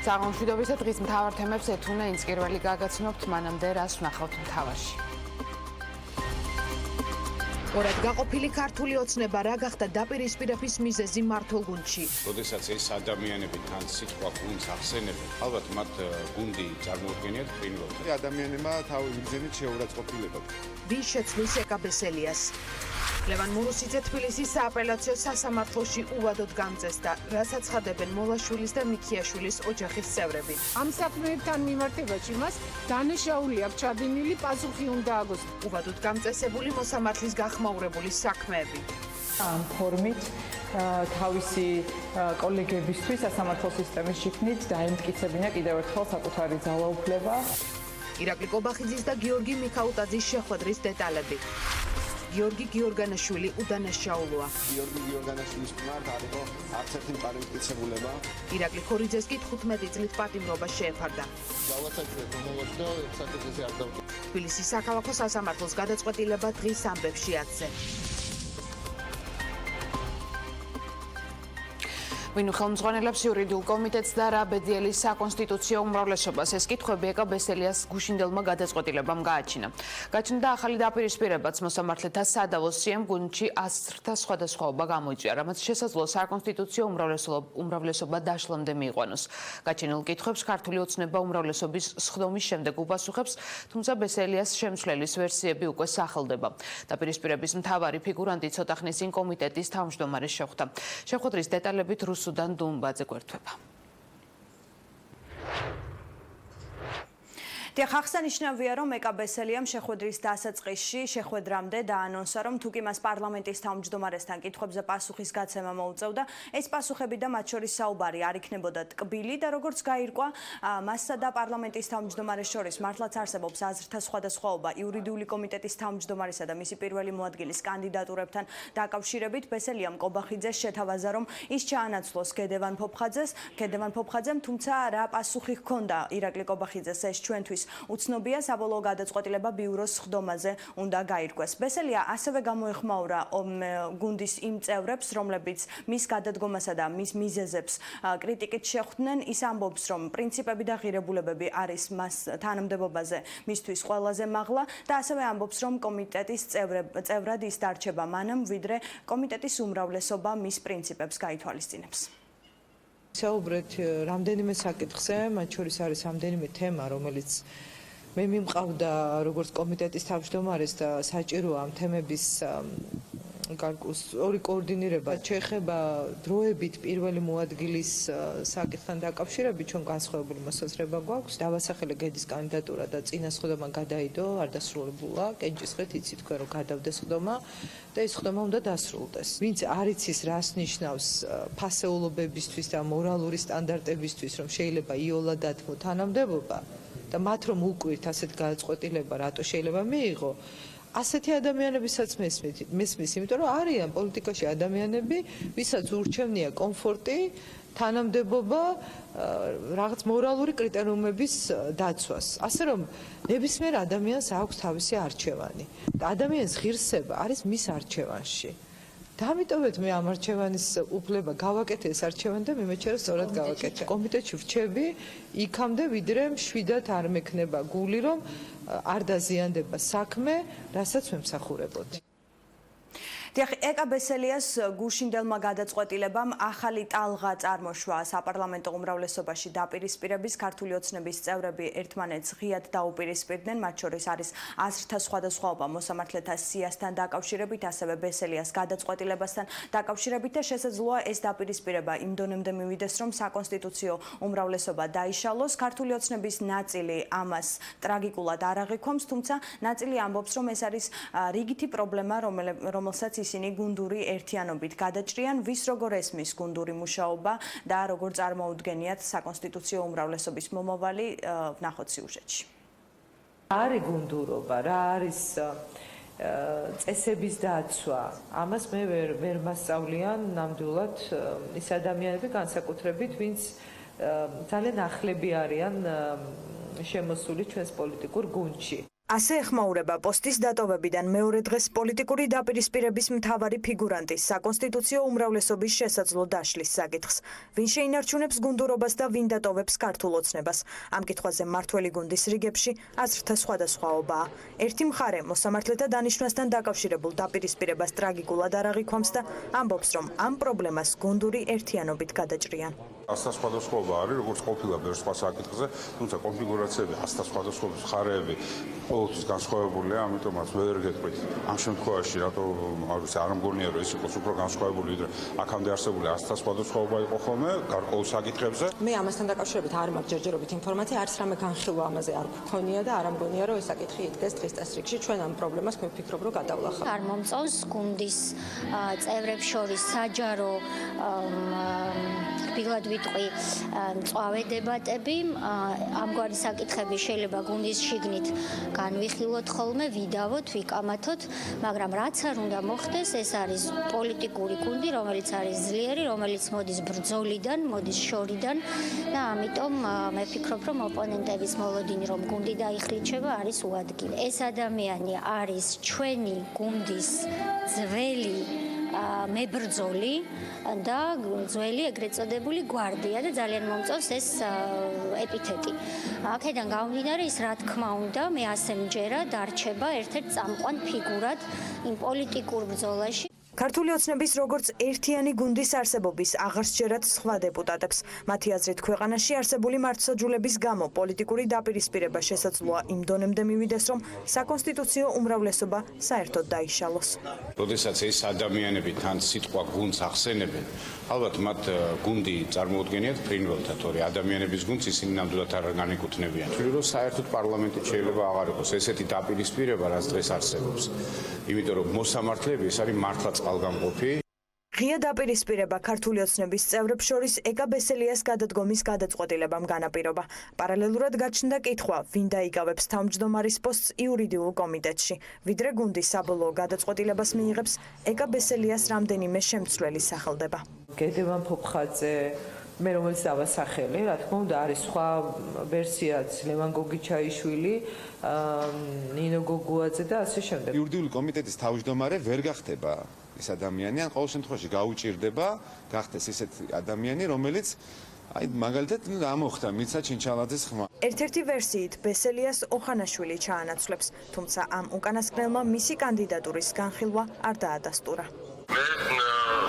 საღამოშვიდობის და დღის მთავარ თემებს ეთუნა ინსკირველი გაგაცნობთ, მანამდე რას ვნახავთ მთავარში. ორად გაყოფილი ქართული ოცნება რა გახდა დაპირისპირების მიზეზი მმართველ გუნდში. როდესაც ეს ადამიანები თან სიტყვა გუნდს ახსენებენ, ალბათ მათ გუნდი წარმოუდგენიათ ფრინველთა. ადამიანებმა თავი მიზნით შეურაცხყოფილება. ვის შეცვლის ეკაბესელიას? ლევან მურუსიძე თბილისის სააპელაციო სასამართლოში უვადოდ გამწეს და რასაც ხადებენ მოლაშვილის და მიქიაშვილის ოჯახის წევრები. ამ საქმეებთან მიმართებაში მას დანაშაული აქვს ჩადინილი, პასუხი უნდა აგოს. უვადოდ გამწესებული მოსამართლის გახმაურებული საქმეები. ამ ფორმით თავისი კოლეგებისთვის სასამართლო სისტემის შიგნით დაემტკიცებინა კიდევ ერთხელ საკუთარი ძალაუფლება. ირაკლი კობახიძის და გიორგი მიქაუტაძის შეხვედრის დეტალები. გიორგი გიორგანაშვილი უდანაშაულოა. გიორგი გიორგანაშვილის მიმართ არ იყო არც ერთი პარემტკიცებულება. ირაკლი ქორიძეს კი 15 წლით პატიმრობა შეეფარდა. გავაცაჭრეთ მომავალში და საკითხზე არ დავდო. თბილისის საქალაქო სასამართლოს გადაწყვეტილება დღის ამბებში 10-ზე. ვინ ხელმძღვანელებს იურიდიულ კომიტეტს და რა ბედიელის საკონსტიტუციო უმრავლესობას? ეს კითხვები ეკაბესელიას გუშინდელმა გადაწყვეტილებამ გააჩინა. გაჩნდა ახალი დაპირისპირებაც მოსამართლეთა სადავოს სიემ გუნდში ასრთა სხვადასხვაობა გამოიწვია, რამაც შესაძლოა საკონსტიტუციო უმრავლესობა დაშლამდე მიიყვანოს. გაჩენილ კითხვებს ქართული ოცნება უმრავლესობის სხდომის შემდეგ უპასუხებს, თუმცა ბესელიას შემცვლელის ვერსიები უკვე სახელდება. დაპირისპირების მთავარი ფიგურანტი ცოტა ხნის წინ კომიტეტის თავმჯდომარეს შეხვდა. შეხვედრის დეტალებით სუდან დუმბაძე გვერდება. ახსანიშნავია, რომ ეკაბესელიამ შეხვედრის დასაწყისში შეხვედრამდე დაანონსა, რომ თუკი მას პარლამენტის თავმჯდომარესთან კითხვებზე პასუხის გაცემა მოუწევდა, ეს პასუხები და მათ შორის საუბარი არ იქნებოდა ტკბილი და როგორც გაირკვა, მასსა და პარლამენტის თავმჯდომარეს შორის მართლაც არსებობს აზრთა სხვადასხვაობა იურიდიული კომიტეტის თავმჯდომარესა და მისი პირველი მოადგილის კანდიდატურებთან დაკავშირებით. ბესელიამ კობახიძეს შეთავაზა, რომ ის ჩაანაცვლოს ქედევან ფოფხაძემ, თუმცა რა პასუხი ჰქონდა ირაკლი კობახიძეს, ეს ჩვენთვის უცნობია. საბოლოო გადაწყვეტილება ბიუროს სხდომაზე უნდა გაირკვეს. ბესელია ასევე გამოეხმაურა გუნდის იმ წევრებს, რომლებიც მის გადადგომასა და მის მიზეზებს კრიტიკით შეხვდნენ. ის ამბობს, რომ პრინციპები და ღირებულებები არის მას თანამდებობაზე მისთვის ყველაზე მაღლა და ასევე ამბობს, რომ კომიტეტის წევრად ის დარჩება მანამ, ვიდრე კომიტეტის უმრავლესობა მის პრინციპებს გაითვალისწინებს. საუბრეთ რამდენიმე საკითხზე, მათ შორის არის რამდენიმე თემა, რომელიც მე მიმყავდა როგორც კომიტეტის თავმჯდომარეს და საჭიროა ამ თემების ორი კოორდინირება. შეეხება დროებით პირველი მოადგილის საკითხთან დაკავშირებით, ჩვენ განსხვავებული მოსაზრება გვაქვს. დავასახელე გედის კანდიდატურა და წინა სხდომა გადაიდო, არ დასრულებულა. კენჭისყრით იცით თქვენ, რომ გადავდეს სხდომა და ეს სხდომა უნდა დასრულდეს. ვინც არ იცის, რას ნიშნავს ფასეულობებისთვის და მორალური სტანდარტებისთვის, რომ შეიძლება იოლად დათმო თანამდებობა და მათ რომ უკვირთ ასეთ გადაწყვეტილება, რატო შეიძლება მიიღო, ასეთი ადამიანებისაც მესმის, იმიტომ რომ არიან პოლიტიკაში ადამიანები, ვისაც ურჩევნია კომფორტი, თანამდებობა, რაღაც მორალური კრიტერიუმების დაცვას. ასე რომ ნებისმიერ ადამიანს აქვს თავისი არჩევანი და ადამიანის ღირსება არის მის არჩევანში. და ამიტომაც მე ამ არჩევანის უფლება გავაკეთე ეს არჩევანი და მიმეჩერა სწორად გავაკეთე. კომიტეტში ვრჩები იქამდე, ვიდრე მშვიდად არ მექნება გული, რომ არ დაზიანდება საქმე, რასაც ვემსახურებოდი. ეკაბესელიას გუშინდელმა გადაწყვეტილებამ ახალი ტალღა წარმოშვა საპარლამენტო უმრავლესობაში დაპირისპირების. ქართული ოცნების წევრები ერთმანეთს ღიად დაუპირისპირდნენ, მათ შორის არის აზრთა სხვადასხვაობა მოსამართლეთა სიასთან დაკავშირებით, ასევე ბესელიას გადაწყვეტილებასთან დაკავშირებით და შესაძლოა ეს დაპირისპირება იმ დონემდე მივიდეს, რომ საკონსტიტუციო უმრავლესობა დაიშალოს. ქართული ოცნების ნაწილი ამას ტრაგიკულად არ აღიქვამს, თუმცა ნაწილი ამბობს, რომ ეს არის რიგითი პრობლემა, რომელსაც ისინი გუნდური ერთიანობით გადაჭრიან, ვის როგორ ესმის გუნდური მუშაობა და როგორ წარმოუდგენიათ საკონსტიტუციო უმრავლესობის მომავალი, ვნახოთ სიუჟეტში. რა არის გუნდურობა, რა არის წესების დაცვა, ამას მე ვერ მასწავლიან ნამდვილად ის ადამიანები განსაკუთრებით, ვინც ძალიან ახლები არიან შემოსული ჩვენს პოლიტიკურ გუნდში. ასე ეხმაურება პოსტის დატოვებიდან მეორე დღეს პოლიტიკური დაპირისპირების მთავარი ფიგურანტის საკონსტიტუციო უმრავლესობის შესაძლო დაშლის საკითხს. ვინ შეინარჩუნებს გუნდურობას და ვინ დატოვებს ქართულ ოცნებას. ამ კითხვაზე მმართველი გუნდის რიგებში აზრთა სხვადასხვაობაა. ერთი მხარე მოსამართლეთა დანიშვნასთან დაკავშირებულ დაპირისპირებას ტრაგიკულად არ აღიქვამს და ამბობს, რომ ამ პრობლემას გუნდური ერთიანობით გადაჭრიან. ასთა სხვადასხვაობა არის, როგორც ყოფილა ბევრ სხვა საკითხზე, თუმცა კონფიგურაციები, ასთა სხვადასხვაობის მხარეები ყოველთვის განსხვავებულია, ამიტომაც ვერ გეტყვით. ამ შემთხვევაში რატო არ მგონია, რომ ეს იყოს უფრო განსხვავებული, ვიდრე აქამდე არსებული ასთა სხვადასხვაობა იყო ხოლმე გარკვეულ საკითხებზე. მე ამასთან დაკავშირებით არ მაქვს ჯერჯერობით ინფორმაცია, არც რამე განხილვა ამაზე არ გქონია და არ ამგონია, რომ ეს საკითხი იდგეს დღის წესრიგში. ჩვენ ამ პრობლემას ვფიქრობ, რომ გადავლახავთ. არ მომწონს გუნდის წევრებს შორის საჯარო რბილად ვიტყვი მწვავე დებატები. ამგვარი საკითხები შეიძლება გუნდის შიგნით განვიხილოთ ხოლმე, ვიდავოთ, ვიკამათოთ, მაგრამ რაც არ უნდა მოხდეს, ეს არის პოლიტიკური გუნდი, რომელიც არის ძლიერი, რომელიც მოდის ბრძოლიდან, მოდის შორიდან და ამიტომ მე ვფიქრობ, რომ ოპონენტების მოლოდინი, რომ გუნდი დაიხლიჩება, არის უადგილე. ეს ადამიანი არის ჩვენი გუნდის ძველი მებრძოლი და ძველი ეგრეთ წოდებული გვარდია და ძალიან მომწონს ეს ეპითეტი. აქედან გამომდინარე ის რა თქმა უნდა, მე ასე მჯერა დარჩება ერთ-ერთ წამყვან ფიგურად იმ პოლიტიკურ ბრძოლაში. ქართული ოცნების როგორც ერთიანი გუნდის არსებობის აღარ სჯერათ სხვა დეპუტატებს. მათი აზრით, ქვეყანაში არსებული მართლმსაჯულების გამო პოლიტიკური დაპირისპირება შესაძლოა იმ დონემდე მივიდეს, რომ საკონსტიტუციო უმრავლესობა საერთოდ დაიშალოს. როდესაც ეს ადამიანები თან სიტყვა გუნდს ახსენებენ, ალბათ მათ გუნდი წარმოუდგენიათ ფრინველთა, თორე ადამიანების გუნდს ისინი ნამდვილად არ განეკუთვნებიან. თვლი რომ საერთოდ პარლამენტით შეიძლება აღარ იყოს ესეთი დაპირისპირება, რაც დღეს არსებობს. იმიტომ რომ მოსამართლეები ეს არის მართლაც ალგამყოფი. ღია დაპირისპირება ქართული ოცნების წევრებს შორის ეკა ბესელიას გადადგომის გადაწყვეტილებამ განაპირობა. პარალელურად გაჩნდა კითხვა, ვინ დაიკავებს თავმჯდომარის პოსტს იურიდიულ კომიტეტში. ვიდრე გუნდის საბოლოო გადაწყვეტილებას მიიღებს, ეკა ბესელიას რამდენიმე შემცვლელი სახელდება. გედევან ფოფხაძე, მე რომელიც დავასახელე, რა თქმა უნდა, არის სხვა ვერსიაც, ლევან გოგიჩაიშვილი, ნინო გოგუაძე და ასე შემდეგ. იურიდიული კომიტეტის თავმჯდომარე ვერ გახდება ეს ადამიანი, ან ყოველ შემთხვევაში გაუჭირდება გახდეს ესეთი ადამიანი, რომელიც მაგალითად ამოხდა მიცა ჩინჩალაძის ხმა. ერთ-ერთი ვერსიით ბესელიას ოხანაშვილი ჩაანაცვლებს, თუმცა ამ უკანასკნელმა მისი კანდიდატურის განხილვა არ დაადასტურა. მე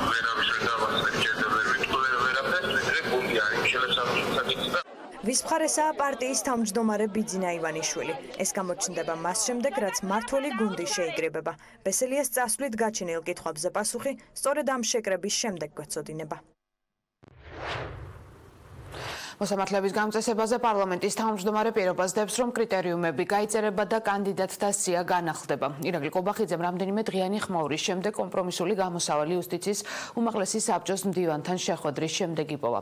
ვერავის ვერ დავასწრებ და ვერ ვიტყვი ვერაფერს, ვიდრე გუნდი არის ხელისუფლების საკითხი და ვის მხარესაა პარტიის თავმჯდომარე ბიძინა ივანიშვილი. ეს გამოჩნდება მას შემდეგ, რაც მმართველი გუნდი შეიკრიბება. ბესელიას წასვლით გაჩენილ კითხვებზე პასუხი სწორედ ამ შეკრების შემდეგ გვეცოდინება. მოსამართლეების გამწესებაზე პარლამენტის თავმჯდომარე პირობას დებს, რომ კრიტერიუმები გაიწერება და კანდიდატთა სია განახლდება. ირაკლი კობახიძემ რამდენიმე დღიანი ხმაურის შემდეგ კომპრომისული გამოსავალი იუსტიციის უმაღლესი საბჭოს მდივანთან შეხვედრის შემდეგ იპოვა.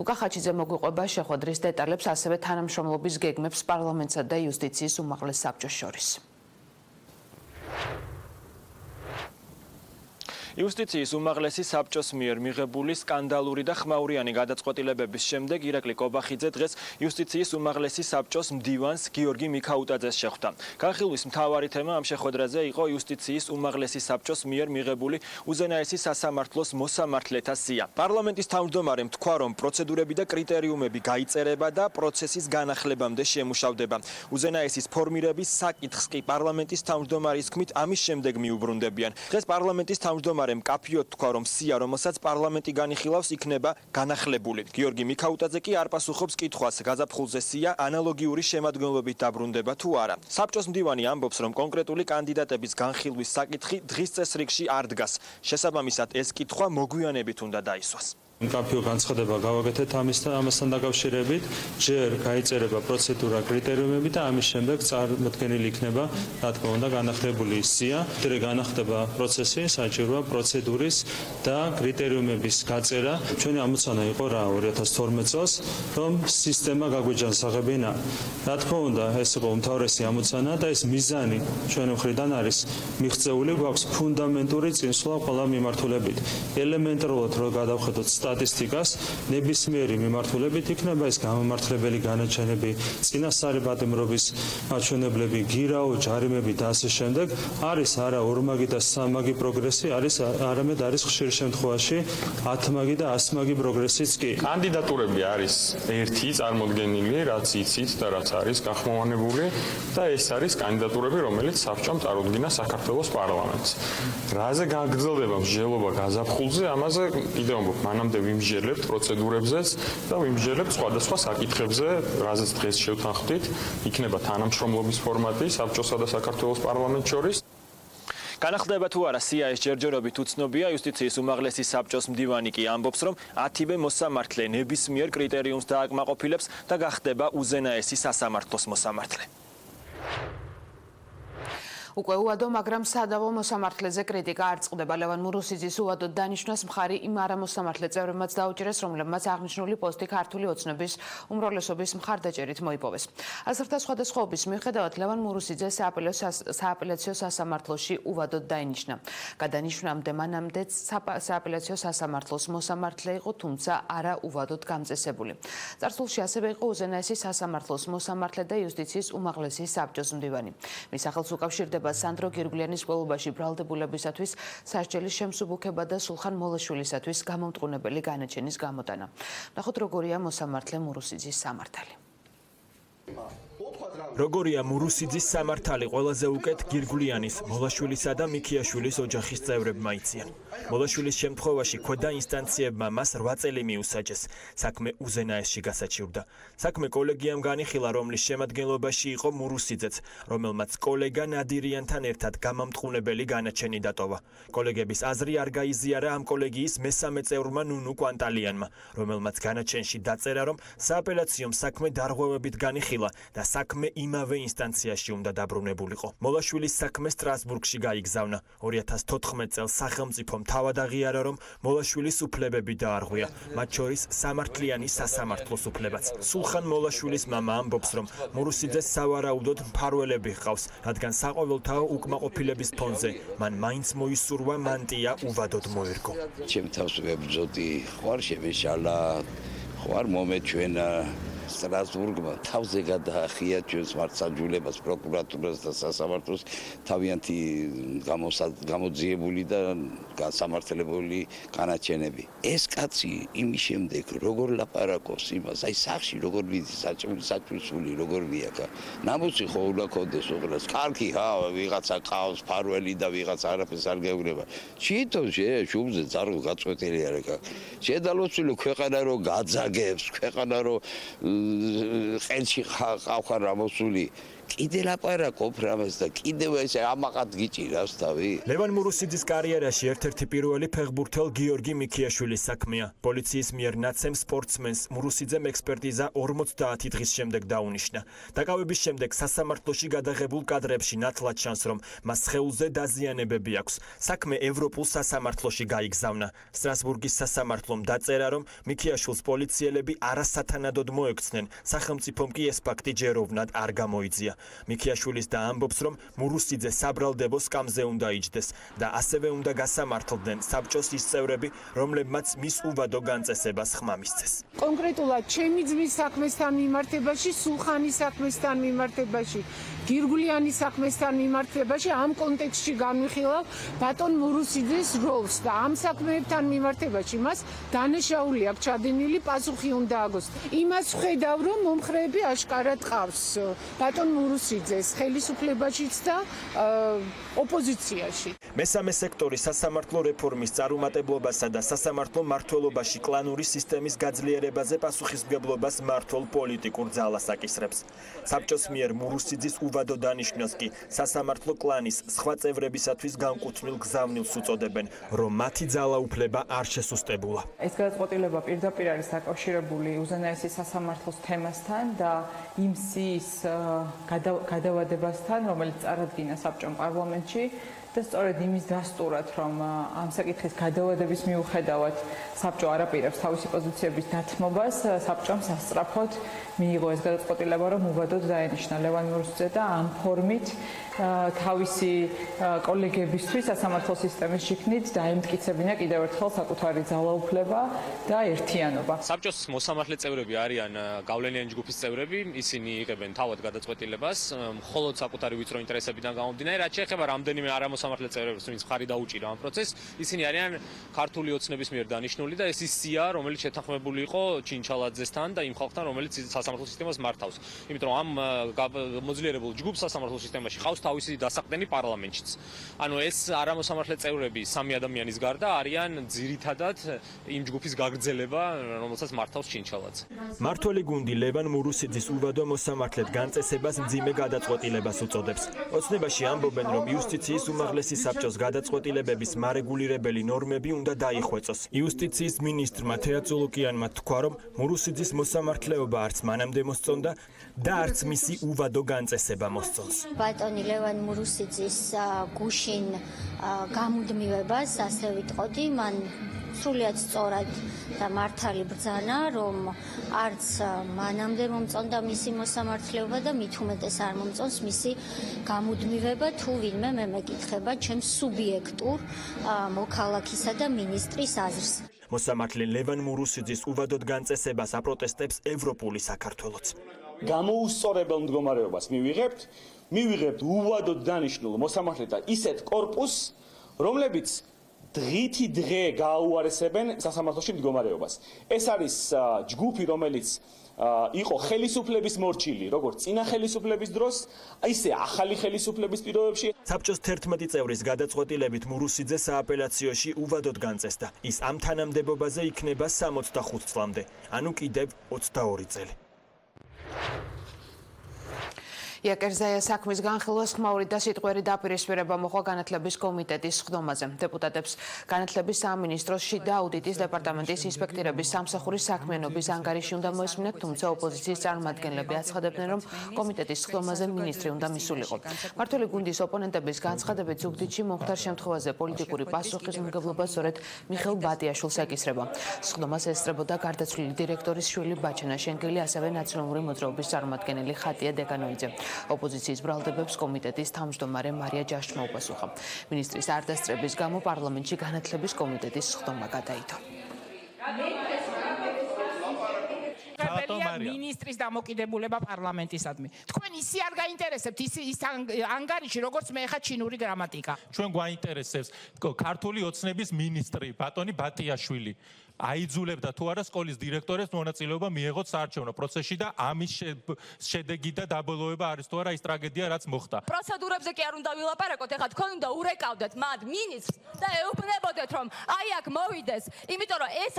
ლუკა ხაჩიძე მოგვიყვება შეხვედრის დეტალებს, ასევე თანამშრომლობის გეგმებს პარლამენტსა და იუსტიციის უმაღლეს საბჭოს შორის. იუსტიციის უმაღლესი საბჭოს მიერ მიღებული სკანდალური და ხმაურიანი გადაწყვეტილებების შემდეგ ირაკლი კობახიძე დღეს იუსტიციის უმაღლესი საბჭოს მდივანს გიორგი მიქაუტაძეს შეხვდა. განხილვის მთავარი თემა ამ შეხვედრაზე იყო იუსტიციის უმაღლესი საბჭოს მიერ მიღებული უზენაესი სასამართლოს მოსამართლეთა სია. პარლამენტის თავმჯდომარემ თქვა, რომ პროცედურები და კრიტერიუმები გაიწერება და პროცესის განახლებამდე შემუშავდება. უზენაესის ფორმირების საკითხს კი პარლამენტის თავმჯდომარის თქმით ამის შემდეგ მიუბრუნდებიან. დღეს პარლამენტის თავმჯდომარე კაფიოთ თქვა, რომ სია, რომელსაც პარლამენტი განიხილავს, იქნება განახლებული. გიორგი მიქაუტაძე კი არ პასუხობს კითხვას, გაზაფხულზე სია ანალოგიური შემადგენლობით დაბრუნდება თუ არა. საბჭოს მდივანი ამბობს, რომ კონკრეტული კანდიდატების განხილვის საკითხი დღის წესრიგში არ დგას. შესაბამისად, ეს კითხვა მოგვიანებით უნდა დაისვას. კაფიო განცხადება გავაკეთეთ ამასთან დაკავშირებით, ჯერ გაიწერება პროცედურა, კრიტერიუმები და ამის შემდეგ წარმოდგენილი იქნება, რა თქმა უნდა, განახლებული სია. მერე განახდება პროცესი, საჭიროა პროცედურის და კრიტერიუმების გაწერა. ჩვენი ამოცანა იყო რა 2012 წელს, რომ სისტემა გაგვეჯანსაღებინა. რა თქმა უნდა, ეს იყო უმთავრესი ამოცანა და ეს მიზანი ჩვენი მხრიდან არის მიღწეული, გვაქვს ფუნდამენტური წინსვლა ყველა მიმართულებით. ელემენტარულად რო გადავხედოთ სტატისტიკას ნებისმიერი მიმართულებით იქნება ეს გამომართლებელი განაჩენები, წინასწარი პატიმრობის მაჩვენებლები, გირაო, ჯარიმები და ასე შემდეგ არის არა ორმაგი და სამმაგი პროგრესი, არამედ არის ხშირ შემთხვევაში 10-მაგი და 100-მაგი პროგრესიც კი. კანდიდატურები არის ერთი წარმოდგენილი, რაც იცით და რაც არის გახმოვანებული და ეს არის კანდიდატურები, რომელიც საბჭომ წარუდგინა საქართველოს პარლამენტს. რაზე გაგრძელდება მსჯელობა გაზაფხულზე, ამაზე კიდევ მანამდე ვიმსჯელებთ პროცედურებზეც და ვიმსჯელებთ სხვადასხვა საკითხებზე, რაზეც დღეს შევთანხმდით, იქნება თანამშრომლობის ფორმატი საბჭოსა და საქართველოს პარლამენტს შორის. განახლდება თუ არა სიაეს ჯერჯერობით უცნობია, იუსტიციის უმაღლესი საბჭოს მდივანი კი ამბობს, რომ 10-ვე მოსამართლე ნებისმიერ კრიტერიუმს დააკმაყოფილებს და გახდება უზენაესი სასამართლოს მოსამართლე. უკვე უადო, მაგრამ სადავო მოსამართლეზე კრიტიკა არ წყდება. ლევან მურუსიძის უადოდ დანიშნვას მხარი იმ არამოსამართლე წევრებმაც დაუჭირეს, რომლებმაც აღნიშნული პოსტი ქართული ოცნების უმრავლესობის მხარდაჭერით მოიპოვეს. ასრთა სხვადასხვაობის მიუხედავად, ლევან მურუსიძე სააპელაციო სასამართლოში უადოდ დაინიშნა. გადანიშნვამდე მანამდეც სააპელაციო სასამართლოს მოსამართლე იყო, თუმცა არა უადოდ გამწესებული. წარსულში ასევე იყო უზენაესი სასამართლოს მოსამართლე და იუსტიციის უმაღლესი საბჭოს მდივანი. მის სახელს უკავშირდება სანდრო გირგვლიანის ყველობაში ბრალდებულებისათვის სასჯელის შემსუბუქება და სულხან მოლაშვილისათვის გამომტყუნებელი განაჩენის გამოტანა. ნახოთ როგორია მოსამართლე მურუსიძის სამართალი. როგორია მურუსიძის სამართალი ყველაზე უკეთ გირგვლიანის, მოლაშვილისა და მიქიაშვილის ოჯახის წევრებმა იციან. მოლაშვილის შემთხვევაში ქვედა ინსტანციებმა მას 8 წელი მიუსაჯეს. საქმე უზენაესში გასაჩივრდა. საქმე კოლეგიამ განიხილა, რომლის შემადგენლობაში იყო მურუსიძეც, რომელმაც კოლეგა ნადირიანთან ერთად გამამტყუნებელი განაჩენი დატოვა. კოლეგების აზრი არ გაიზიარა ამ კოლეგიის მესამე წევრმა ნუნუ კვანტალიანმა, რომელმაც განაჩენში დაწერა, რომ სააპელაციომ საქმე დარღვევებით განიხილა და საქმე იმავე ინსტანციაში უნდა დაბრუნებულიყო. მოლაშვილის საქმე სტრასბურგში გაიგზავნა. 2014 წელს სახელმწიფომ თავად აღიარა, რომ მოლაშვილის უფლებები დაარღვია, მათ შორის სამართლიანი სასამართლოს უფლებაც. სულხან მოლაშვილის მამა ამბობს, რომ მურუსიძეს სავარაუდოდ მფარველები ჰყავს, რადგან საყოველთაო უკმაყოფილების ფონზე მან მაინც მოისურვა მანტია უვადოდ მოერგო. ჩემ თავს ვებრძოდი, ხوار შემეშალა, ხوار მომეჩვენა სტრასბურგმა თავზე გადაახია ჩვენს მართლმსაჯულებას, პროკურატურას და სასამართლოს თავიანთი გამოძიებული და გასამართლებული განაჩენები. ეს კაცი იმის შემდეგ როგორ ლაპარაკობს იმას, აი სახში როგორ მიდის საჭმელი როგორ მიაკა. ნამუსი ხო უნდა ქონდეს უყურეს. კარგი ვიღაცა ყავს ფარველი და ვიღაცა არაფერს არ გეუბნება. ჩიტო შუბზე ძარღო გაწყვეტილი არ ეკა. შედალოცილი ქვეყანა რო გაძაგებს, ქვეყანა რო ყელში ყავხარ ამოსული კიდე ლაპარაკობ რამეს და კიდევ ეს ამაყად გიჭირავს თავი. ლევან მურუსიძის კარიერაში ერთ-ერთი პირველი ფეხბურთელ გიორგი მიქიაშვილის საქმეა. პოლიციის მიერ ნაცემ სპორტსმენს მურუსიძემ ექსპერტიზა 50 დღის შემდეგ დაუნიშნა. დაკავების შემდეგ სასამართლოში გადაღებულ კადრებში ნათლად ჩანს, რომ მას სხეულზე დაზიანებები აქვს. საქმე ევროპულ სასამართლოში გაიგზავნა. სტრასბურგის სასამართლომ დაწერა, რომ მიქიაშვილს პოლიციელები არასათანადოდ მოექცნენ. სახელმწიფომ კი ეს ფაქტი ჯეროვნად არ გამოიძია. მიქიაშვილის და ამბობს, რომ მურუსიძე საბრალდებო სკამზე უნდა იჯდეს და ასევე უნდა გასამართლდნენ საბჭოს ის წევრები, რომლებმაც მის უვადო განწესებას ხმა მისცეს. კონკრეტულად ჩემი ძმის საქმესთან მიმართებაში, სულხანის საქმესთან მიმართებაში, გირგვლიანის საქმესთან მიმართებაში ამ კონტექსტში განვიხილავ ბატონ მურუსიძეს როლს და ამ საქმეებთან მიმართებაში მას დანაშაული აქვს ჩადენილი პასუხი უნდა აგოს. იმას ვხედავ, რომ მომხრეები აშკარად ყავს ბატონ მურუსიძეს ხელისუფლებაშიც და ოპოზიციაში. მესამე სექტორი სასამართლო რეფორმის წარუმატებლობასა და სასამართლო მმართველობაში კლანური სისტემის გაძლიერებაზე პასუხისმგებლობას მმართველ პოლიტიკურ ძალას აკისრებს. საბჭოს მიერ მურუსიძის უვადო დანიშნვას კი სასამართლო კლანის სხვა წევრებისათვის განკუთვნილ გზავნილს უწოდებენ, რომ მათი ძალაუფლება არ შესუსტებულა. ეს გადაწყვეტილება პირდაპირ არის დაკავშირებული უზენაესი სასამართლოს თემასთან და იმ სიის გადავადებასთან, რომელიც წარადგინა საბჭომ პარლამენტში და სწორედ იმის დასტურად, რომ ამ საკითხის გადავადების მიუხედავად საბჭო არაპირებს თავისი პოზიციების დათმობას, საბჭომ სასწრაფოდ მიიღო ეს გადაწყვეტილება, რომ უვადოდ დაენიშნა ლევან მურუსიძე და ამ ფორმით თავისი კოლეგებისთვის სასამართლო სისტემის შიგნით დაემტკიცებინა კიდევ ერთხელ საკუთარი ძალაუფლება და ერთიანობა. საბჭოს მოსამართლე წევრები არიან გავლენიანი ჯგუფის წევრები, ისინი იღებენ თავად გადაწყვეტილებას, მხოლოდ საკუთარი ვიწრო ინტერესებიდან გამომდინარე, რაც შეეხება რამდენიმე არამოსამართლე წევრებს, ვინც მხარი დაუჭირა ამ პროცესს, ისინი არიან ქართული ოცნების მიერ დანიშნული და ეს ის სია, რომელიც შეთანხმებული იყო ჩინჩალაძესთან და იმ ხალხთან, რომელიც სასამართლო სისტემას მართავს. იმიტომ რომ ამ მოძლიერებულ ჯგუფს სასამართლო სისტემაში ყავს თავისი დასაყრდენი პარლამენტშიც. ანუ ეს არამოსამართლე წევრები სამი ადამიანის გარდა არიან ძირითადად იმ ჯგუფის გაგრძელება, რომელსაც მართავს ჩინჩალაძე. მართველი გუნდი ლევან მურუსიძის უვადო მოსამართლედ განწესებას მძიმე გადაწყვეტილებას უწოდებს. ოცნებაში ამბობენ, რომ იუსტიციის უმაღლესი საბჭოს გადაწყვეტილებების მარეგულირებელი ნორმები უნდა დაიხვეწოს. იუსტიციის მინისტრმა თეატრულუკიანმა თქვა, რომ მურუსიძის მოსამართლეობა არც მანამდე მოსწონდა და არც მისი უვადო განწესება მოსწონს. ბატონი ლევან მურუსიძის გუშინ გამუდმივებას ასე ვიტყოდი, მან სრულიად სწორად და მართალი ბრძანა, რომ არც მანამდე მომწონდა მისი მოსამართლეობა და მით უმეტეს არ მომწონს მისი გამუდმივება, თუ ვინმე მე მეკითხება ჩემს სუბიექტურ მოქალაქისა და მინისტრის აზრს. მოსამართლე ლევან მურუსიძის უვადოდ განწესებას აპროტესტებს ევროპული საქართველოც. გამოუსწორებელ მდგომარეობას მივიღებთ უვადოდ დანიშნულ მოსამართლეთა ისეთ კორპუსს, რომლებიც დღითი დღე გააუარესებენ სასამართლოში მდგომარეობას. ეს არის ჯგუფი, რომელიც იყო ხელისუფლების მორჩილი, როგორც წინა ხელისუფლების დროს, ისე ახალი ხელისუფლების პირობებში. საბჭოს 11 წევრის გადაწყვეტილებით მურუსიძე სააპელაციოში უვადოდ განწესდა. ის ამ თანამდებობაზე იქნება 65 წლამდე, ანუ კიდევ 22 წელი. იაკერზაია საქმის განხილვას ხმაური და სიტყვიერი დაპირისპირება მოხდა განათლების კომიტეტის სხდომაზე. დეპუტატებს განათლების სამინისტროს შიდა აუდიტის დეპარტამენტის ინსპექტორების სამსახურის საქმიანობის ანგარიში უნდა მოესმინათ, თუმცა ოპოზიციის წარმომადგენლები აცხადებდნენ, რომ კომიტეტის სხდომაზე მინისტრი უნდა მისულიყო. მართველი გუნდის ოპონენტების განცხადებით ზუგდიდში მომხდარ შემთხვევაზე პოლიტიკური პასუხისმგებლობა სწორედ მიხეილ ბატიაშვილს ეკისრება. სხდომას ესწრებოდა გარდაცვლილი დირექტორის შვილი ბაჩანა შენგელი, ასევე ნაციონალური მოძრაობის წარმომადგენელი ხატია დეკანოიძე. ოპოზიციის ბრალდებებს კომიტეტის თავმჯდომარე მარია ჯაშმა უპასუხა. მინისტრის არდასწრების გამო პარლამენტში განათლების კომიტეტის სხდომა გადაიდო. მინისტრის დამოკიდებულება პარლამენტისადმი. თქვენ ისი არ გაინტერესებთ ის ანგარიში, როგორც მე ხა ჩინური გრამატიკა. ჩვენ გვაინტერესებს ქართული ოცნების მინისტრი ბატონი ბატიაშვილი. აიძულებდა თუ არა სკოლის დირექტორებს მონაწილეობა მიეღოთ საარჩევნო პროცესში და ამის შედეგი და დაბოლოება არის თუ არა ის ტრაგედია, რაც მოხდა. პროცედურებზე კი არ უნდა ვილაპარაკოთ, ეხლა თქვენ უნდა ურეკავდეთ მათ მინისტრს და ეუბნებოდეთ, რომ აი აქ მოვიდეს, იმიტომ რომ ეს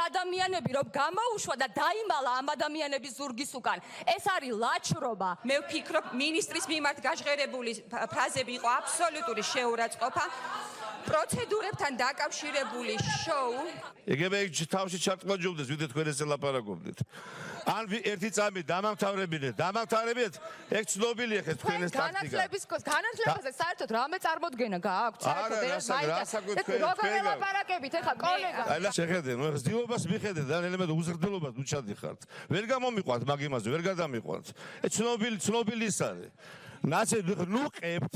ადამიანები რომ გამოუშვა და დაიმალა ამ ადამიანების ზურგის უკან, ეს არის ლაჩრობა. მე ვფიქრობ, მინისტრის მიმართ გაჟღერებული ფრაზები იყო აბსოლუტური შეურაცხყოფა. პროცედურებთან დაკავშირებული შოუ. იგივე თავში ჩარტყმაჯობდეს, ვიდრე თქვენ ესე ლაპარაკობდით. ან ერთი წამი დამამთავრებინეთ, ეგ ცნობილია ხეთ თქვენ ეს ტაქტიკა. განათლებაზე საერთოდ რამე წარმოდგენა გააქვთ? როგორ ელაპარაკებით ეხლა კოლეგა? აი შეხედე, ნუ ზდილობას მიხედეთ და ელემენტ უზრდილობას უჩადი ხართ. ვერ გამომიყვანთ მაგ იმაზე, ვერ გადამიყვანთ. ეს ცნობილი ის არის. ნაცეთ ნუყებთ,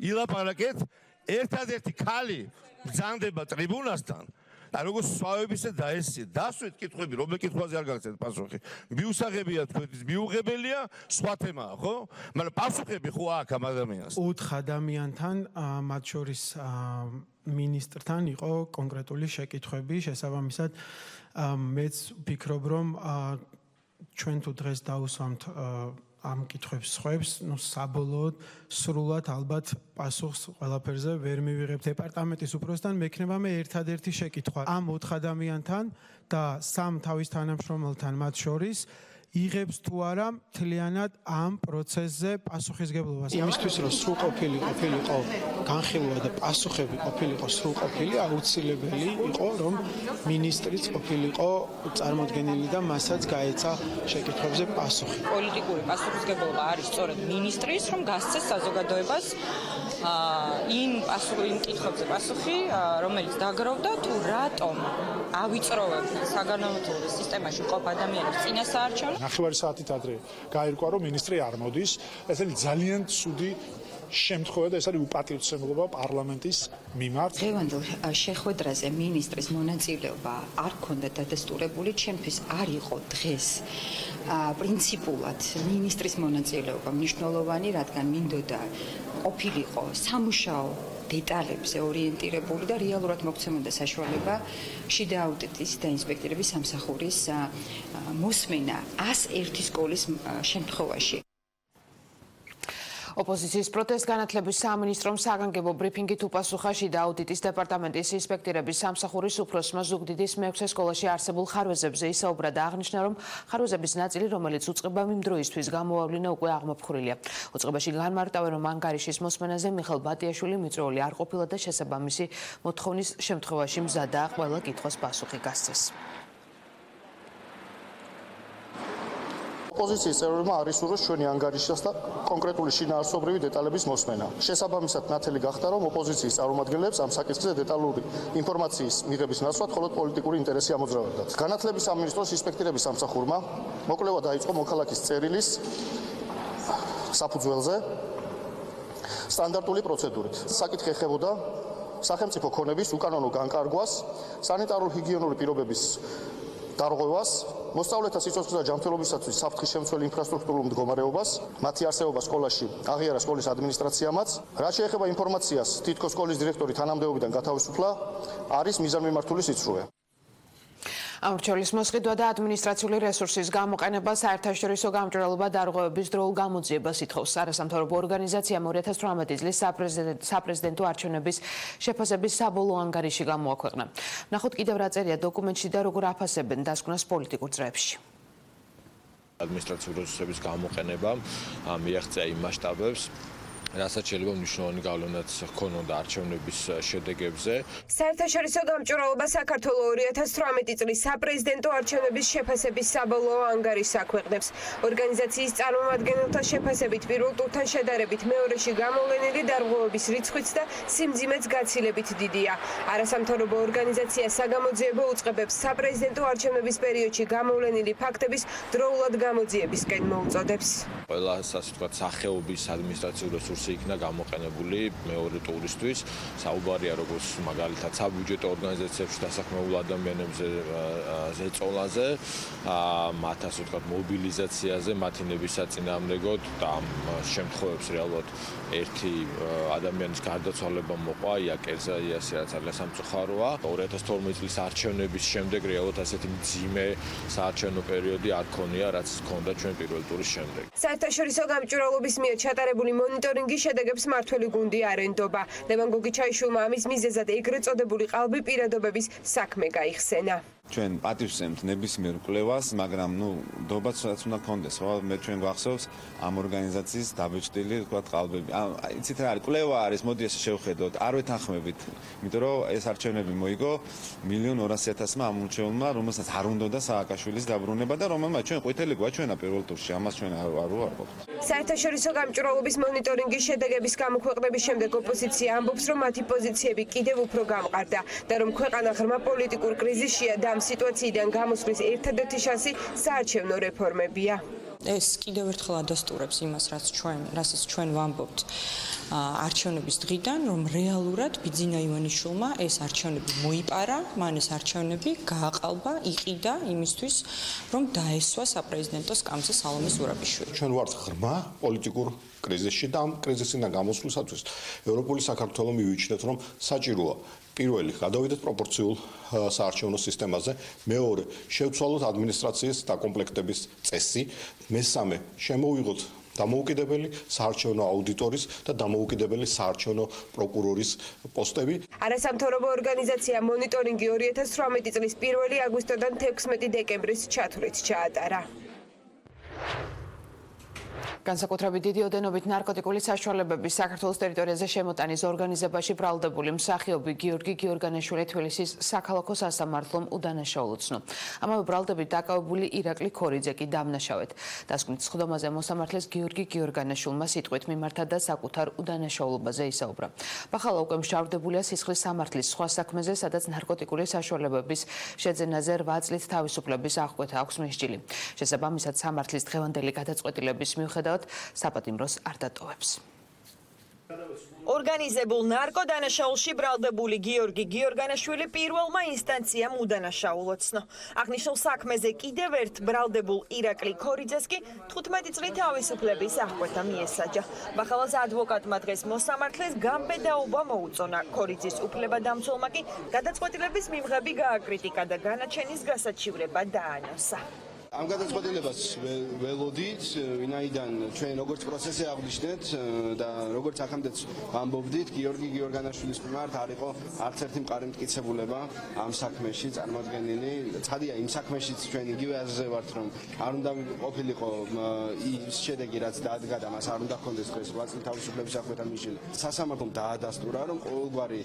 ილაპარაკეთ ერთადერთი ქალი ბრძანდება ტრიბუნასთან და როგორც სხვაებისა დაესწრეთ დასვით კითხვები, რომელ კითხვაზე არ გაგცეთ პასუხი. მიუსაღებია თქვენთვის, მიუღებელია, სხვა თემაა, ხო? მაგრამ პასუხები ხო აქ ამ ადამიანს. 4 ადამიანთან, მათ შორის მინისტრთან იყო კონკრეტული შეკითხვები, შესაბამისად მეც ვფიქრობ, რომ ჩვენ თუ დღეს დაუსვამთ ამ კითხვებს სხვებს, ნუ საბოლოოდ სრულად ალბათ პასუხს ყველაფერზე ვერ მივიღებ დეპარტამენტის უფროსთან, მექნება მე ერთადერთი შეკითხვა. ამ 4 ადამიანთან და 3 თავის თანამშრომელთან მათ შორის იღებს თუ არა მთლიანად ამ პროცესზე პასუხისგებლობას. იმისთვის რომ სრულყოფილი ყოფილიყო განხილვა და პასუხები ყოფილიყო სრულყოფილი, აუცილებელი იყო რომ მინისტრიც ყოფილიყო წარმოდგენილი და მასაც გაეცა შეკითხვებზე პასუხი. პოლიტიკური პასუხისგებლობა არის სწორედ მინისტრის, რომ გასცეს საზოგადოებას იმ კითხვებზე პასუხი, რომელიც დაგროვდა თუ რატომ ავიწროვებთ საგანმანათლებლო სისტემაში მყოფ ადამიანებს წინასაარჩევნო. ნახევარი საათით ადრე გაირკვა, რომ მინისტრი არ მოდის. ეს არის ძალიან ცუდი შემთხვევა და ეს არის უპატივცემლობა პარლამენტის მიმართ. დღევანდელ შეხვედრაზე მინისტრის მონაწილეობა არ ქონდა დადასტურებული, ჩემთვის არ იყო დღეს პრინციპულად მინისტრის მონაწილეობა მნიშვნელოვანი, რადგან მინდოდა ყოფილიყო სამუშაო დეტალებზე ორიენტირებული და რეალურად მოგცემოდა საშუალება შიდა აუდიტის და ინსპექტორების სამსახურის მოსმენა 101 სკოლის შემთხვევაში. ოპოზიციის პროტესტ განათლების სამინისტრომ საგანგებო ბრიფინგით უპასუხა შიდა აუდიტის დეპარტამენტის ინსპექტორების სამსახურის უფროსმა ზუგდიდის მეექვსე სკოლაში არსებულ ხარვეზებზე ისაუბრა და აღნიშნა, რომ ხარვეზების ნაწილი, რომელიც უწყება იმ დროისთვის გამოავლინა, უკვე აღმოფხვრილია. უწყებაში განმარტავენ, რომ ანგარიშის მოსმენაზე მიხელ ბატიაშვილი მიწვეული არ ყოფილა და შესაბამისი მოთხოვნის შემთხვევაში მზადაა ყველა კითხვის პასუხი გასცეს. ოპოზიციის წევრებმა არ ისურვეს ჩვენი ანგარიშის და კონკრეტული შინაარსობრივი დეტალების მოსმენა. შესაბამისად, ნათელი გახდა, რომ ოპოზიციის წარმომადგენლებს ამ საკითხზე დეტალური ინფორმაციის მიღების ნაცვლად მხოლოდ პოლიტიკური ინტერესი ამოძრავებდათ. განათლების სამინისტროს ინსპექტორების სამსახურმა მოკვლევა დაიწყო მოქალაქის წერილის საფუძველზე სტანდარტული პროცედურით. საკითხი ეხებოდა სახელმწიფო ქონების უკანონო განკარგვას, სანიტარულ-ჰიგიენური პირობების დარღვევას, მოსწავლეთა სიცოცხლის და ჯანმრთელობისათვის საფრთხის შემცველ ინფრასტრუქტურულ მდგომარეობას, მათი არსებობა სკოლაში აღიარა სკოლის ადმინისტრაციამაც. რაც შეეხება ინფორმაციას, თითქოს სკოლის დირექტორი თანამდებობიდან გათავისუფლა, არის მიზანმიმართული სიცრუე. ამრჩევლის მოსყიდვა და ადმინისტრაციული რესურსის გამოყენება საერთაშორისო გამჭვირვალობა დარღვევების დროულ გამოძიებას ითხოვს. არასამთავრობო ორგანიზაციამ 2018 წლის საპრეზიდენტო არჩევნების შეფასების საბოლოო ანგარიში გამოაქვეყნა. ნახოთ კიდევ რა წერია დოკუმენტში და როგორ აფასებენ დასკვნას პოლიტიკურ წრეებში. ადმინისტრაციული რესურსების გამოყენება მიაღწია იმ მასშტაბებს, რასაც შეიძლება მნიშვნელოვანი გავლენაც ჰქონოდა არჩევნების შედეგებზე. საერთაშორისო გამჭვირვალობა საქართველოს 2018 წლის საპრეზიდენტო არჩევნების შეფასების საბოლოო ანგარიშს აქვეყნებს. ორგანიზაციის წარმომადგენელთა შეფასებით პირველ ტურთან შედარებით მეორეში გამოვლენილი დარღვევების რიცხვიც და სიმძიმეც გაცილებით დიდია. არასამთავრობო ორგანიზაცია საგამოძიებო უწყებებს საპრეზიდენტო არჩევნების პერიოდში გამოვლენილი ფაქტების დროულად გამოძიებისკენ მოუწოდებს. ყველა ასე ვთქვათ სახეობის ადმინისტრაციული რესურსი იქნა გამოყენებული მეორე ტურისთვის. საუბარია როგორც მაგალითად საბიუჯეტო ორგანიზაციებში დასაქმებულ ადამიანებზე ზეწოლაზე, მათ ასე ვთქვათ მობილიზაციაზე, მათი ნების საწინააღმდეგოდ და ამ შემთხვევებს რეალურად ერთი ადამიანის გარდაცვალება მოყვა იაკერზე, იასი რაც არის სამწუხაროა. 2012 წლის არჩევნების შემდეგ რეალურად ასეთი მძიმე საარჩევნო პერიოდი არ ქონია, რაც ჰქონდა ჩვენ პირველ ტურის შემდეგ. საერთაშორისო გამჭვირვალობის მიერ ჩატარებული მონიტორინგის შედეგებს მართველი გუნდი არ ენდობა. ლევან გოგიჩაიშვილმა ამის მიზეზად ეგრეთ წოდებული ყალბი პირადობების საქმე გაიხსენა. ჩვენ პატივსცემთ ნებისმიერ კვლევას, მაგრამ დობაც რაც უნდა გქონდეს, ხო? მე ჩვენ გვახსოვს ამ ორგანიზაციის დაბეჭდილი, ვთქვათ, ყალბები. იცით რა არის, კვლევა არის, მოდი ესე შევხედოთ, არ ვეთანხმებით, იმიტომ რომ ეს არჩევნები მოიგო 1.200.000-მა ამორჩეულმა, რომელსაც არ უნდოდა სააკაშვილის დაბრუნება და რომელმაც ჩვენ ყვითელი გვაჩვენა პირველ ტურში, ამას ჩვენ არ ვარყოფთ. საერთაშორისო გამჭვირვალობის მონიტორინგის შედეგების გამოქვეყნების შემდეგ ოპოზიცია ამბობს, რომ მათი პოზიციები კიდევ უფრო გამყარდა და რომ ქვეყანა ღრმა პოლიტიკურ კრიზისშია და ამ სიტუაციიდან გამოსვლის ერთადერთი შანსი საარჩევნო რეფორმებია. ეს კიდევ ერთხელ ადასტურებს იმას, რასაც ჩვენ ვამბობთ არჩევნების დღიდან, რომ რეალურად ბიძინა ივანიშვილმა ეს არჩევნები მოიპარა, მან ეს არჩევნები გააყალბა, იყიდა იმისთვის, რომ დაესვა საპრეზიდენტო სკამზე სალომე ზურაბიშვილი. ჩვენ ვართ ღრმა პოლიტიკურ კრიზისში და ამ კრიზისიდან გამოსვლისათვის ევროპული საქართველო მივიჩნდეთ, რომ საჭიროა პირველი გადავიდეთ პროპორციულ საარჩევნო სისტემაზე, მეორე შევცვალოთ ადმინისტრაციის დაკომპლექტების წესი, მესამე შემოვიღოთ დამოუკიდებელი საარჩევნო აუდიტორის და დამოუკიდებელი საარჩევნო პროკურორის პოსტები. არასამთავრობო ორგანიზაცია მონიტორინგი 2018 წლის 1 აგვისტოდან 16 დეკემბრის ჩათვლით ჩაატარა. განსაკუთრებით დიდი ოდენობით ნარკოტიკული საშუალებების საქართველოს ტერიტორიაზე შემოტანის ორგანიზებაში ბრალდებული მსახიობი გიორგი გიორგანაშვილი თბილისის საქალაქო სასამართლომ უდანაშაულო ცნო. ამავე ბრალდებით დაკავებული ირაკლი ქორიძე კი დამნაშავედ. დასკვნით სხდომაზე მოსამართლეს გიორგი გიორგანაშვილმა სიტყვით მიმართა და საკუთარ უდანაშაულობაზე ისაუბრა. ბახალა უკვე მშავდებულია სისხლის სამართლის სხვა საქმეზე, სადაც ნარკოტიკული საშუალებების შეძენაზე 8 წლით თავისუფლების აღკვეთა აქვს მისჯილი. შესაბამისად სამართლის დღევანდელი გადაწყვეტილების მიუხედავად საპატიმროს არ დატოვებს. ორგანიზებულ ნარკოდანაშაულში ბრალდებული გიორგი გიორგანაშვილი პირველმა ინსტანციამ უდანაშაულო ცნო. აღნიშნულ საქმეზე კიდევ ერთ ბრალდებულ ირაკლი ქორიძეს კი 15 წლით თავისუფლების აღკვეთა მიესაჯა. ბახალას ადვოკატმა დღეს მოსამართლეს გამბედაობა მოუწონა. ქორიძის უფლებადამცველმა კი გადაწყვეტილების მიმღები გააკრიტიკა და განაჩენის გასაჩივრება დაანოსა. ამ გადაწყვეტილებას ველოდით, ვინაიდან ჩვენ როგორც პროცესი აღვნიშნეთ და როგორც ახამდეც ვამბობდით, გიორგი გიორგანაშვილის მიმართ არ იყო არც ერთი მყარი მტკიცებულება ამ საქმეში წარმოადგენილი. ცხადია, იმ საქმეშიც ჩვენ იგივე აზრზე ვართ, რომ არ უნდა ყოფილიყო ის შედეგი, რაც დადგა და მას არ უნდა ჰქონდეს დღეს 8 წლის თავისუფლების აღკვეთა მისჯილი. სასამართლომ დაადასტურა, რომ ყოველგვარი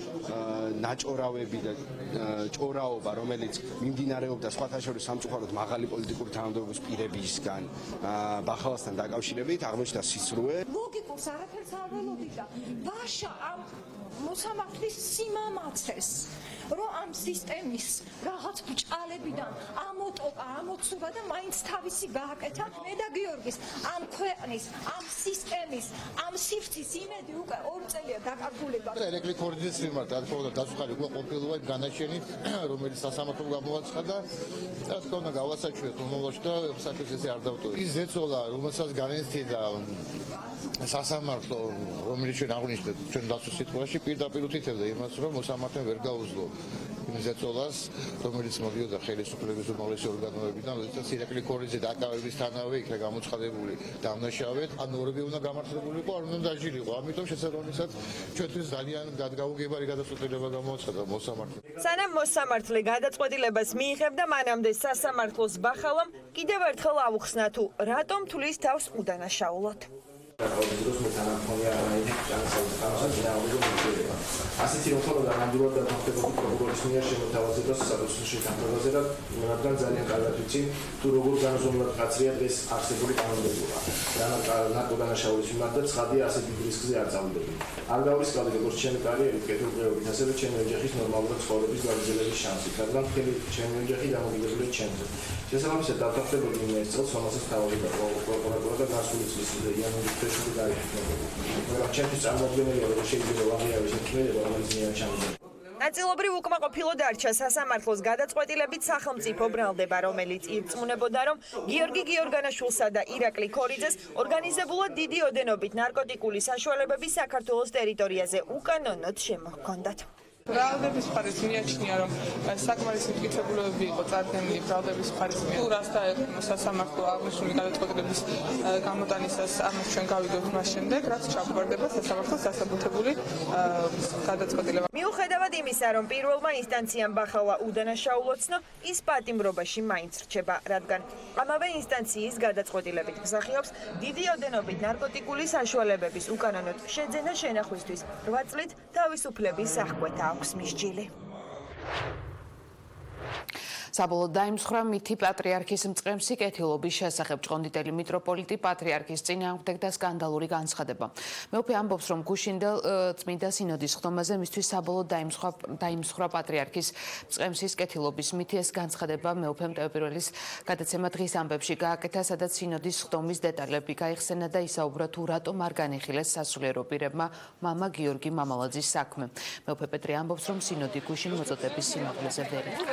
ნაჭორავები და ჭორაობა, რომელიც მიმდინარეობდა სხვათა შორის სამწუხაროდ მაღალი პოლიტიკური თანამდებობის პირებისგან ბახალასთან დაკავშირებით აღმოჩნდა სისრუე. ლოგიკურს არაფერს არ ველოდი და ვაშა ამ მოსამართლის სიმამაცეს, რომ ამ სისტემის რაღაც ბჭალებიდან ამოტოკა, ამოცურა და მაინც თავისი გააკეთა. მე და გიორგის ამ ქვეყნის, ამ სისტემის, ამ სივრცის იმედი უკვე 2 წელია დაკარგულება. ირაკლი ქორიძის მიმართ რა თქმა უნდა დაწუხარი უკვე ყოფილიყო განაჩენით, რომელიც სასამართლომ გამოაცხადა. რა თქმა უნდა გავასაჩვენოთ უმოვლოში და საკითხს ესე არ დავტოვოთ. ის ზეწოლა, რომელსაც განიცდიდა სასამართლო, რომელიც ჩვენ აღვნიშნეთ ჩვენ დაცვის სიტყვაში, პირდაპირ უთითებდა იმას, რომ მოსამართლე ვერ გაუძლო იმ ზეწოლას, რომელიც მოდიოდა ხელისუფლების უმაღლესი ორგანოებიდან, როდესაც ირაკლი ქორიძე დაკავებისთანავე იქნა გამოცხადებული დამნაშავედ, ან ორები უნდა გამართლებულიყო, არ უნდა დაჟილიყო. ამიტომ შესაბამისად ჩვენთვის ძალიან გაუგებარი გადაწყვეტილება გამოაცხადა მოსამართლემ. სანამ მოსამართლე გადაწყვეტილებას მიიღებდა, მანამდე სასამართლოს ბახალამ კიდევ ერთხელ აუხსნა თუ რატომ თulis თავს უდანაშაულოდ. ასეთი მოთხოვნა ნამდვილად დამახდებოდა პროკურორის მიერ შემოთავაზებას საკუთრების თანხმობაზე, რადგან ძალიან კარგად ვიცი თუ როგორ განზომილად კაცრია დღეს არსებული კანონმდებლობა. ნარკოდანაშაულის მიმართ და ცხადია ასეთი რისკზე არ წავიდებდი. არ გავისკავდი როგორც ჩემი კარიერით, კეთილდღეობით, ასევე ჩემი ოჯახის ნორმალური ცხოვრების გაგრძელების შანსით, რადგან მთელი ჩემი ოჯახი დამოკიდებულია ჩემზე. შესაბამისად დავთანხმდებოდი იმ წელს, რომელსაც თავაზობდა პროკურატურა და გასული წლის იანვრის თვეში გაიხსნა. მაგრამ ჩემთვის წარმოუდგენელია, რომ შეიძლება ვაღიაროს ერთმანეთს, რომელიც მიაჩნია. ნაწილობრივ უკმაყოფილო დარჩა სასამართლოს გადაწყვეტილებით სახელმწიფო ბრალდება, რომელიც ირწმუნებოდა, რომ გიორგი გიორგანაშვილსა და ირაკლი ქორიძეს ორგანიზებულად დიდი ოდენობით ნარკოტიკული საშუალებები საქართველოს ტერიტორიაზე უკანონოდ შემოჰქონდათ. ბრალდების მხარეს მიაჩნია, რომ საკმარისი მტკიცებულებები იყო წარდგენილი ბრალდების მხარეს. თუ რას დაეყრდნო სასამართლო აღნიშნული გადაწყვეტილების გამოტანისას, ამას ჩვენ გავიგებთ მას შემდეგ, რაც ჩაგვარდება სასამართლოს დასაბუთებული გადაწყვეტილება. მიუხედავად იმისა, რომ პირველმა ინსტანციამ ბახალა უდანაშაულო ცნო, ის პატიმრობაში მაინც რჩება, რადგან ამავე ინსტანციის გადაწყვეტილებით მსახიობს დიდი ოდენობით ნარკოტიკული საშუალებების უკანონოდ შეძენა შენახვისთვის 8 წლით თავისუფლების აღკვეთა აქვს მისჯილი. საბოლოოდ დაიმსხვრა მითი პატრიარქის მწყემსი კეთილობის შესახებ. ჭყონდიდელი მიტროპოლიტი პატრიარქის წინააღმდეგ და სკანდალური განცხადება. მეუფე ამბობს, რომ გუშინდელ წმინდა სინოდის ხდომაზე მისთვის საბოლოოდ დაიმსხვრა პატრიარქის მწყემსის კეთილობის მითი. ეს განცხადება მეუფემ ტევპირველის გადაცემა დღის ამბებში გააკეთა, სადაც სინოდის ხდომის დეტალები გაიხსენა და ისაუბრა თუ რატომ არ განიხილეს სასულიერო პირებმა მამა გიორგი მამალაძის საქმე. მეუფე პეტრე ამბობს, რომ სინოდი გუშინ მოწოდების სიმაღლეზე ვერ იყო.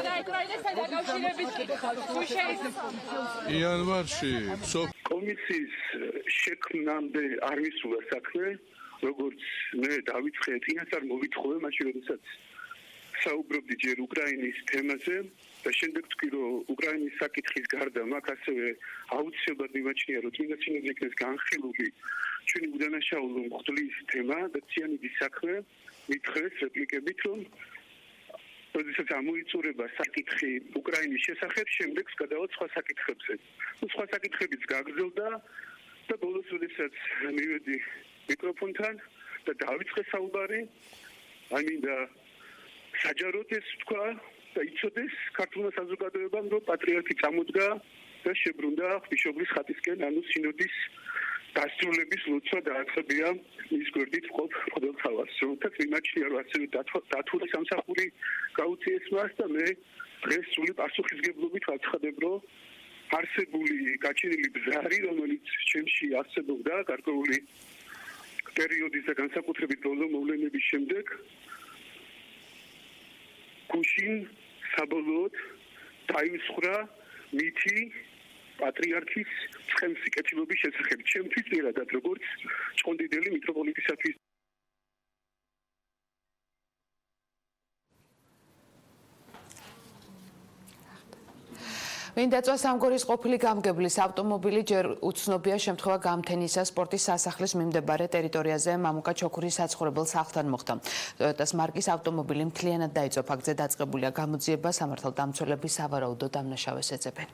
იანვარში კომისიის შექმნამდე არ მისულა საქმე, როგორც მე დავიწყე, წინასწარ მოვითხოვე, მაშინ როდესაც საუბრობდი ჯერ უკრაინის თემაზე და შემდეგ თქვი, რომ უკრაინის საკითხის გარდა მაგ ასევე აუცილებლად მიმაჩნია, რომ წმინდა სინოდი იქნეს განხილული ჩვენი უდანაშაულო მღვდლის თემა და ციანიდის საქმე. მითხრეს რეპლიკებით, რომ როდესაც ამოიწურება საკითხი უკრაინის შესახებ, შემდეგ გადავალ სხვა საკითხებზე. სხვა საკითხებიც გაგრძელდა და ბოლოს როდესაც მივედი მიკროფონთან და დავიწყე საუბარი, ამინდა საჯაროდ ეს თქვა და იცოდეს ქართულმა საზოგადოებამ, რომ პატრიარქი წამოდგა და შებრუნდა ღვთისმშობლის ხატისკენ, ანუ სინოდის დასრულების ლოცვა დააწყებია მის გვერდით მყოფ მღვდელთავას. რომელთაც მიმაჩნია, რომ ასევე დათურა სამსახური გაუწიეს მას და მე დღეს სრული პასუხისგებლობით ვაცხადებ, რომ არსებული გაჩენილი ბზარი, რომელიც ჩემში არსებობდა გარკვეული პერიოდის და განსაკუთრებით ბოლო მოვლენების შემდეგ, გუშინ საბოლოოდ დაიმსხვრა მითი პატრიარქის ცხენსიკეთილობის შესახებ. ჩემთვის პირადად როგორც ჭყონდიდელი მიტროპოლიტისათვის ვინ დაწვა სამგორის ყოფილი გამგებლის ავტომობილი ჯერ უცნობია შემთხვევა გამთენისა სპორტის სასახლის მიმდებარე ტერიტორიაზე მამუკა ჩოქურის საცხოვრებელ სახლთან მოხდა. ტოიოტას მარკის ავტომობილი მთლიანად დაიწვა. ფაქტზე დაწყებულია გამოძიება, სამართალდამცველები სავარაუდო დამნაშავეს ეძებენ.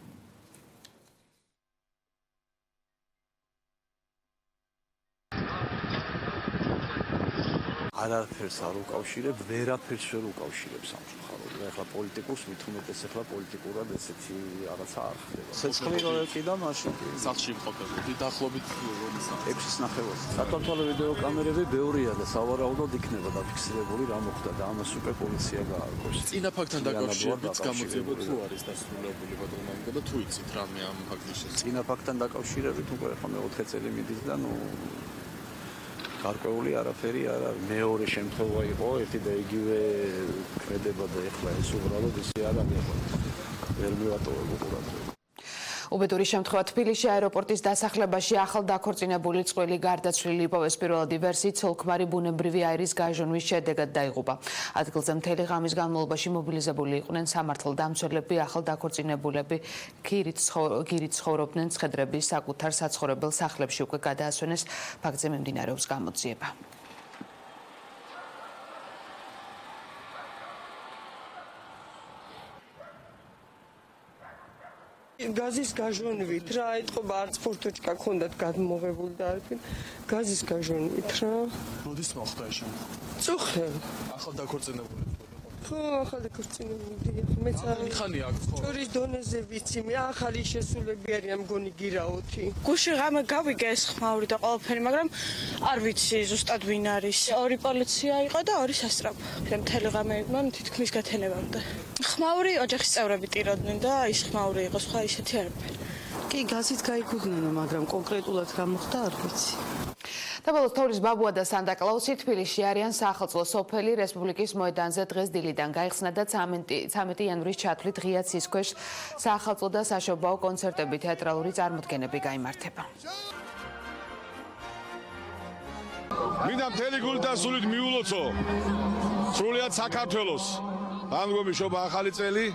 არაფერს არ უკავშირებ, ვერაფერს ვერ უკავშირებ სამწუხაროდ. ეხლა პოლიტიკურს ვითუმეტეს ეხლა პოლიტიკურად ესეთი რაღაცა არ ხდება. ცეცხლი რო ეკიდა მაშინ სახლში იმყოფებოდი დაახლოებით რომისა 6-ის ნახევარს. სათვალთვალო ვიდეო კამერები ბევრია და სავარაუდოდ იქნება დაფიქსირებული რა მოხდა და ამას უკვე პოლიცია გაარკვევს. წინა ფაქტთან დაკავშირებით გამოძიება თუ არის დასრულებული ბატონო და თუ იცით რამე ამ ფაქტის შესახებ. წინა ფაქტთან დაკავშირებით უკვე ახლა მე-4 წელი მიდის და ნუ გარკვეული არაფერი არ არის. მეორე შემთხვევა იყო, ერთი და იგივე ქმედება და ეხლა ეს უბრალოდ ისე არ არის. ვერ მივატოვებ უყურადღება. უბედური შემთხვევა თბილისში აეროპორტის დასახლებაში ახალ დაქორწინებული წყვილი გარდაცვლილი იპოვეს. პირველადი ვერსიით ცოლ-ქმარი ბუნებრივი აირის გაჟონვის შედეგად დაიღუპა. ადგილზე მთელი ღამის განმავლობაში მობილიზებული იყვნენ სამართალდამცველები, ახალ დაქორწინებულები გირით ცხოვრობდნენ ცხედრების საკუთარ საცხოვრებელ სახლებში უკვე გადაასვენეს. ფაქტზე მიმდინარეობს გამოძიება. გაზის გაჟონვით რა, ეთყობა არც ფორტოჩკა ქონდათ გადმოღებული და არაფინ. გაზის გაჟონვით რა. როდის მოხდა ეს შემთხვევა? წუხელ. ახალ დაქორწინებული. ხო, ახალ დაქორწინებული. მეც არ ხანი აქ ხო? ჭურის დონეზე ვიცი, მე ახალი შესულები არიან მგონი გირაოთი. გუში ღამე გავიგე ეს ხმაური და ყველაფერი, მაგრამ არ ვიცი ზუსტად ვინ არის. ორი პოლიცია იყო და ორი სასწრაფო. მთელი ღამე მან თითქმის გათენებამდე. ხმაური ოჯახის წევრები ტიროდნენ და ის ხმაური იყო, სხვა ისეთი არაფერი. კი, გაზით გაიგუდნენ, მაგრამ კონკრეტულად რა მოხდა არ ვიცი. და ბოლოს თოვლის ბაბუა და სანტა-კლაუსი თბილისში არიან საახალწლო სოფელი რესპუბლიკის მოედანზე დღეს დილიდან გაიხსნა და 13 იანვრის ჩათვლით ღია ცის ქვეშ საახალწლო და საშობაო კონცერტები, თეატრალური წარმოდგენები გაიმართება. მინდა მთელი გულით და სულით მიულოცო სრულიად საქართველოს დამდგომიშობა ახალი წელი.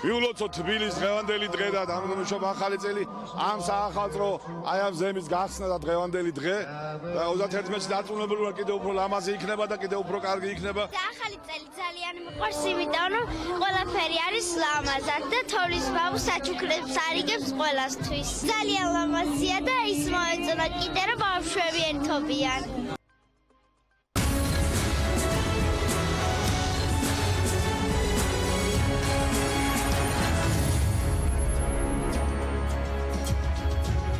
მიულოცო თბილის დღევანდელი დღე და დამდგომიშობა ახალი წელი ამ საახალწლო აი ამ ზემის გახსნა და დღევანდელი დღე და 31-ში დარწმუნებული ვარ კიდევ უფრო ლამაზი იქნება და კიდევ უფრო კარგი იქნება. ახალი წელი ძალიან მიყვარს, იმიტომ რომ ყველაფერი არის ლამაზად და თოვლის ბაბუ საჩუქრებს არიგებს ყველასთვის. ძალიან ლამაზია და ის მოეწონა კიდე რომ ბავშვები ერთობიან.